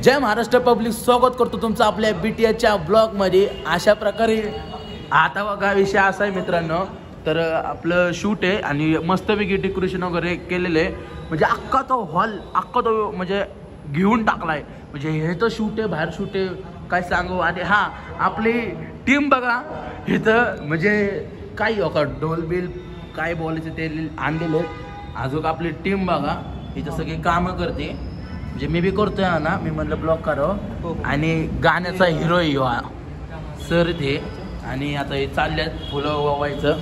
जय Maharashtra public, स्वागत करतो तुमचं आपल्या BTSच्या ब्लॉगमध्ये. अशा प्रकारे आता बघा विषय असा आहे मित्रांनो, तर आपलं शूट आहे आणि मस्तपैकी डेकोरेशन वगैरे केलेलं आहे. म्हणजे अख्खा तो हॉल म्हणजे घेऊन टाकलाय. म्हणजे हे तर शूट आहे, बाहेर शूट आहे, काय सांगू. आणि हा आपली टीम बघा इथं, म्हणजे काही ढोल बिल काय बोलायचं ते आणलेले. अजून आपली टीम बघा इथं सगळी कामं करते. म्हणजे मी बी करतोय ना, मी म्हणलं ब्लॉग करावं. आणि गाण्याचा हिरो हा सर ते. आणि आता हे चालल्यात फुलं वावायचं.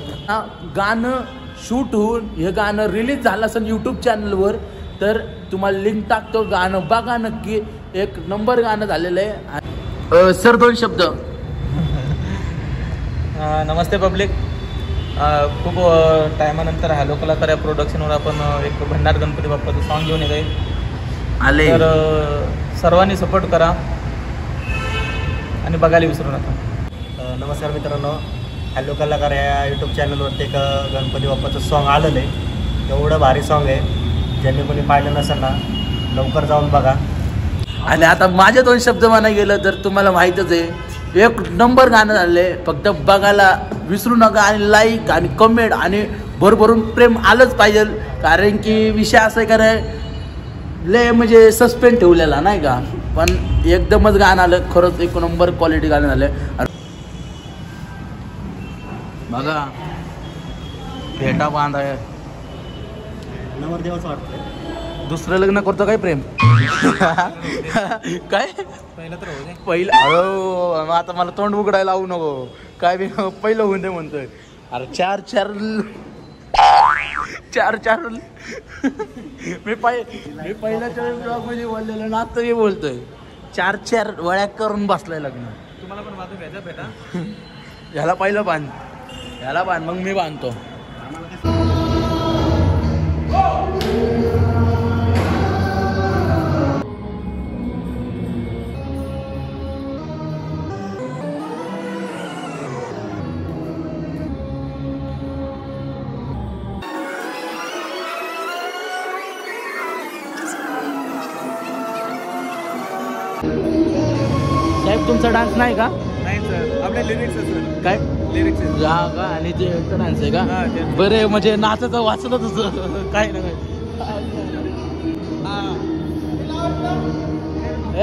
गाणं शूट होऊन हे गाणं रिलीज झालं असेल यूट्यूब चॅनलवर, तर तुम्हाला लिंक टाकतो. गाणं बघा नक्की, एक नंबर गाणं झालेलं आहे. सर 2 शब्द. नमस्ते पब्लिक. खूप टायमानंतर हॅलो कलाकार या प्रोडक्शनवर आपण एक भंडार गणपती बाप्पाचं सॉन्ग घेऊन येत आले. तर सर्वांनी सपोर्ट करा आणि बघायला विसरू नका. नमस्कार मित्रांनो, हॅलो कलाकार या यूट्यूब चॅनलवरती एक गणपती बाप्पाचं सॉन्ग आलेलं आहे. एवढं भारी सॉन्ग आहे, ज्यांनी कोणी पाहिलं नसेल ना लवकर जाऊन बघा. आणि आता माझे 2 शब्द म्हणायला गेलं तर तुम्हाला माहीतच आहे, एक नंबर गाणं झालं आहे. फक्त बघायला विसरू नका आणि लाईक आणि कमेंट आणि भरभरून प्रेम आलंच पाहिजे. कारण की विषय असं आहे, कारण लय म्हणजे सस्पेंड ठेवलेला नाही का, पण एकदमच गाणं आलं. खरंच एक नंबर क्वालिटी गाणं झालं. बघा फेटा बांधाय, नवरदेवाचं वाटतं दुसरं लग्न करतो काय प्रेम काय पहिलं तर होते पहिलं. अहो आता मला तोंड उघडायला लावू नको, काय मी पहिलं होऊन दे म्हणतोय. अरे 4 मी पहिल्याच्या ब्लॉगमध्ये बोललेलो ना, आता मी बोलतोय 4 वळ्या करून बसलाय लग्न. तुम्हाला पण बाजू घ्यायचा बेटा. ह्याला पहिलं बांध, ह्याला बांध, मग मी बांधतो. साहेब तुमचा डान्स नाही का? नाही सर, आपले लिरिक्स सर. काय लिरिक्स हा का? आणि ते डान्स आहे का? बरे म्हणजे नाचाचं वाचलं तसं काय ना काय.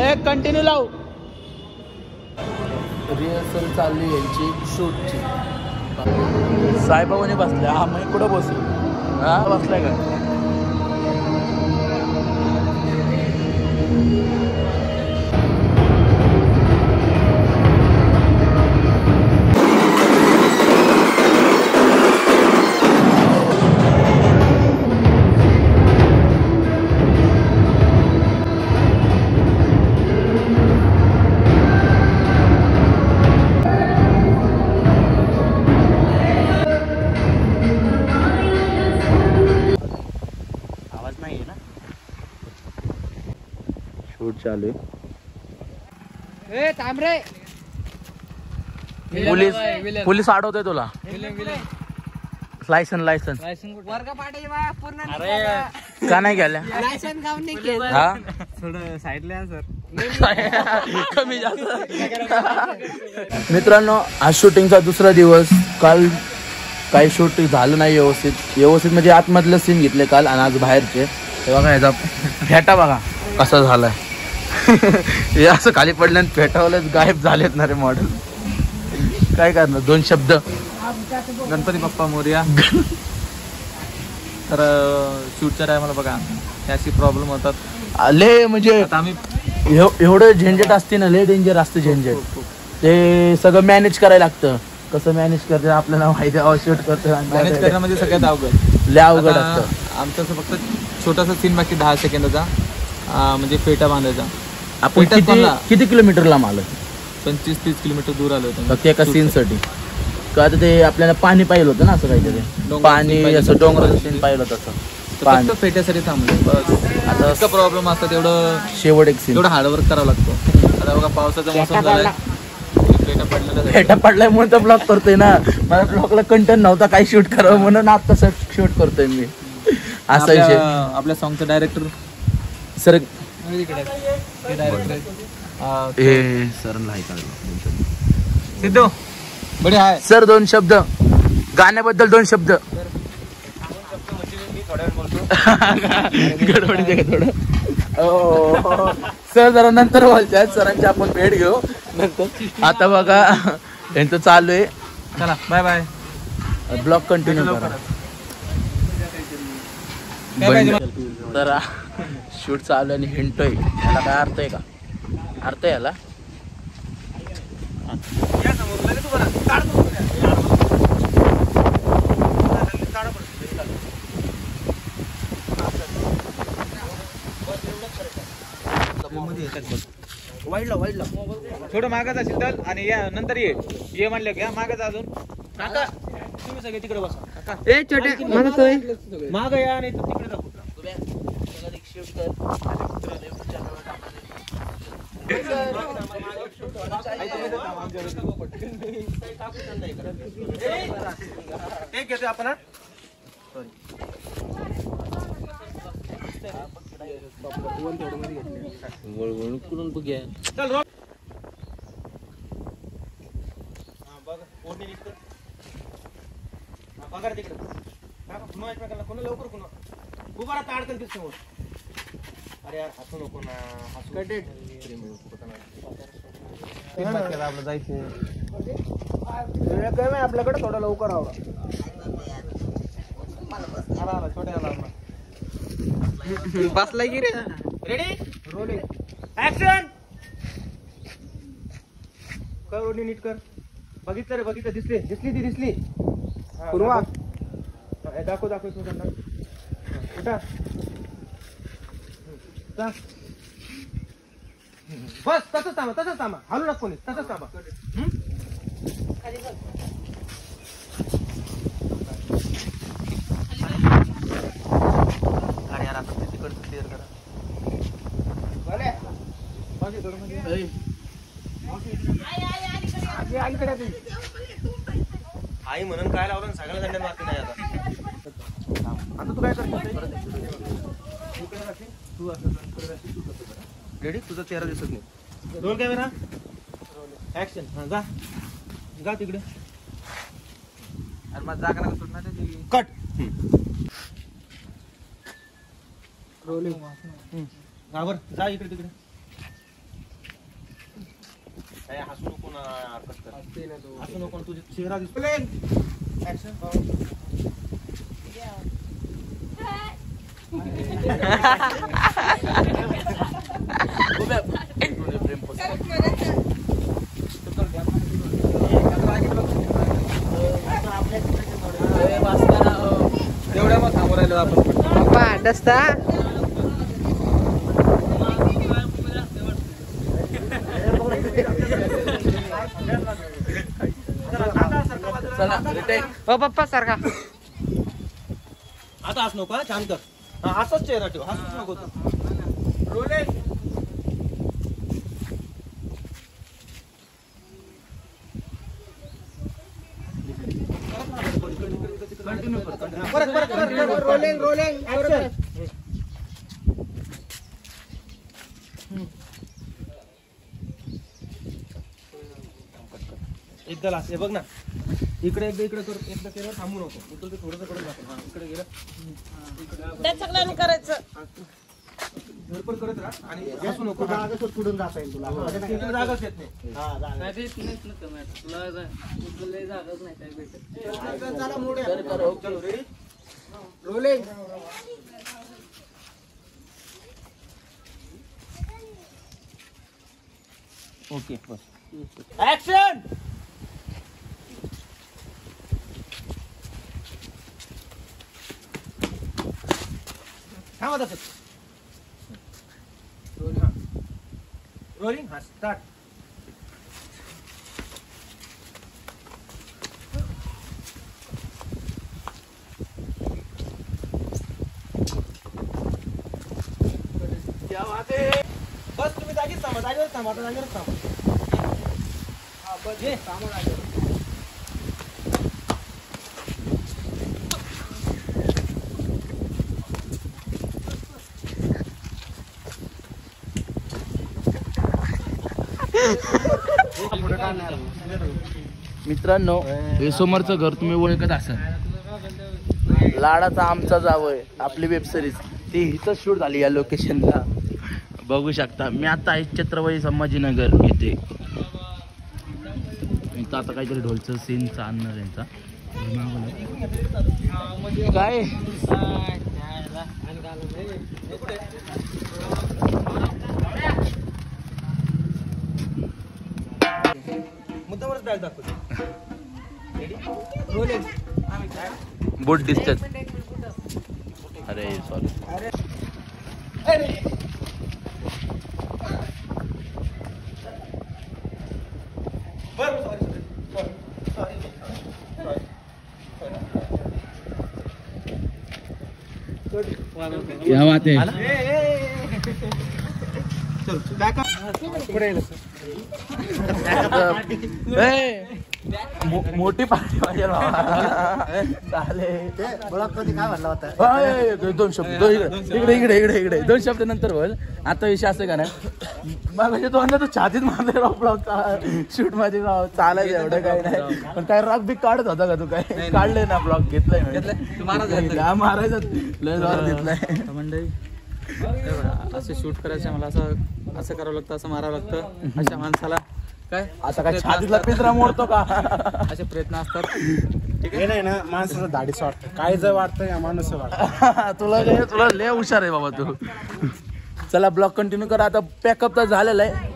ए कंटिन्यू लाव. रिहर्सल चालली यांची शूटची. साईबाबाने बसल्या. हा मग कुठं बसू? हा बसलाय का? शूट चालू आहे. पोलीस अडवतोय तुला. लायसन का नाही गेल्या? हा थोडं साईडला सर. कमी जास्त. मित्रांनो, आज शूटिंगचा 2रा दिवस. काल काही शूटिंग झालं नाही व्यवस्थित म्हणजे आतमधलं सीन घेतले काल, आणि आज बाहेरचे. हे बघा याचा फेटा बघा कसा झालाय. हे असं खाली पडल्याने फेटावलेच गायब झालेत ना रे मॉडेल. काय करणार? 2 शब्द. गणपती बाप्पा मोरया. तर शूटच्या टायमाला बघा त्याची प्रॉब्लेम होतात. लय म्हणजे आम्ही एवढं झंझट असते ना, लय डेंजर असतं झंझट. ते सगळं मॅनेज करायला लागतं. कसं मॅनेज करते आपल्याला माहिती आहे. शूट करतो मॅनेज करणं म्हणजे सगळ्यात अवघड. लय अवघड असतं. आमचं फक्त छोटासा सीन बाकी 10 सेकंदाचा, म्हणजे फेटा बांधायचा. आपण किती किलोमीटर लांब आलो? 25-30 किलोमीटर दूर आलो होतो फक्त एका सीनसाठी. का तर ते आपल्याला पाणी पाहिलं होतं ना, असं काहीतरी पाणी, असं डोंगराचं सीन पाहिलं होतं तसं. फक्त फेट्यासाठी थांबलो. आता इतका प्रॉब्लेम असतात, तेवढं शेवट एक सीन, तेवढं हार्डवर्क करावं लागतो. आता बघा पावसाचा मोसम झालाय, फेटा पडल्यामुळे तर ब्लॉग करतोय ना. मला ब्लॉगला कंटेंट नव्हता काही शूट करावं म्हणून आता शूट करतोय मी. असा विषय. आपल्या सॉंगचा डायरेक्टर सर हे डायरेक्टर ए सर सिद्धू बढिया आहे सर 2 शब्द गाण्याबद्दल 2 शब्द मी थोड्या वेळ बोलतो गडबडीचे का थोडं सर जरा नंतर बोलतात सरांची आपण भेट घेऊ नंतर आता बघा यांचं चालू आहे चला बाय बाय ब्लॉग कंटिन्यू करा तर शूट चालू आहे आणि हिंटोय याला काय अर्थ आहे का अर्थ आहे याला वाईडला थोडं मागाचा शीतल आणि या नंतर ये म्हणलं की मागाचा अजून काका तुम्ही सगळे तिकडे बसा काका ए छोटे माझा तो माग या आणि तिकडे दाखवू एक घेतोय आपण हा? चल रोल बघ ओढणी नीट कर बघा रे तिकडे पुन्हा एकमेकांना पुन्हा लवकर पुन्हा उभा राहा अडकन तिथे समोर अरे यार हसू नको ना हसू आपलं जायचं आपल्याकडे थोडं लवकर आला छोट्या आला बसलाय की रे रेडी रोलिंग ऍक्शन कर ओढणी नीट कर बघितलं रे बघितलं दिसली ती दिसली पूर्वा दाखव एकमेकांना उठा बस तसंच थांबा हलू नका कोणी तसंच थांबा अरे यार आता तिकडचं क्लिअर करा आई म्हणून काय लावलं सगळ्या दंड्यात मारती नाही आता तू काय करतो तू रेडी तुझा चेहरा दिसत नाही रोल कॅमेरा ऍक्शन हा जा तिकडे अरे माझा जागा नका सुटणार कट रोलिंग गावर जा इकडे तिकडे काय हसू नको ना हसू नको तुझा चेहरा दिसतो ऍक्शन एवढ्या मग थांबू राहिलो आपण पप्पा डस्ता ओ पप्पा सारखा आता हस नको छान कर हसच चेहरा ठेव हसच नको रोलिंग रोलिंग एकदा लास्ट बघ ना इकडे इकडे कर एकदा केलं थांबू नको उतरते थोडंसं कडून दाखव इकडे गेलं करायचं धडपड करत राहा आणि हसू नको पुढून जाता येईल तुला जागाच येत नाही चलो रेडी रोलिंग ओके बस ऍक्शन थांबा तसंच रोलिंग हा स्टार्ट क्या बात है बस तुम्ही जागीच थांबा जागेवर थांबा आता जागेवर थांबा हा बस ये थांबा जागेवर मित्रांनो हे समोरचं घर तुम्ही ओळखत असाल, लाडाचा आमचा जावय आपली वेब सिरीज ती इथं शूट झाली या लोकेशनला बघू शकता. मी आता आहे छत्रपती संभाजीनगर येथे. इथं आता काहीतरी ढोलचं सीन आणणार यांचा काय मुद्दामच डाळ दाखवतो. बोट दिसतात. अरे सॉरी. क्या बात है. मोठी पार्टी पाहिजे चालेल. दोन शब्द इकडे इकडे इकडे इकडे 2 शब्द नंतर बोल. आता विषय असं का नाही मग दोनदा तू छातीत मारले ब्लॉग शूट मध्ये चालायचं एवढं काही नाही. पण काय राग बी काढत होता का तू? काय काढले ना ब्लॉग घेतलाय मारायचं लय जोरात घेतलाय. मंडळी असं शूट करायचं मला असं करावं लागतं, असं मारावं लागतं अशा माणसाला. काय आता काय छातीतला पिंजरा मोडतो का? असे प्रयत्न असतात. हे नाही ना माणसाचं धाडीच वाटतं, काय जर वाटतं या माणूस वाटतं. तुला लय हुशार आहे बाबा तू. चला ब्लॉग कंटिन्यू करा. आता पॅकअप तर झालेला आहे.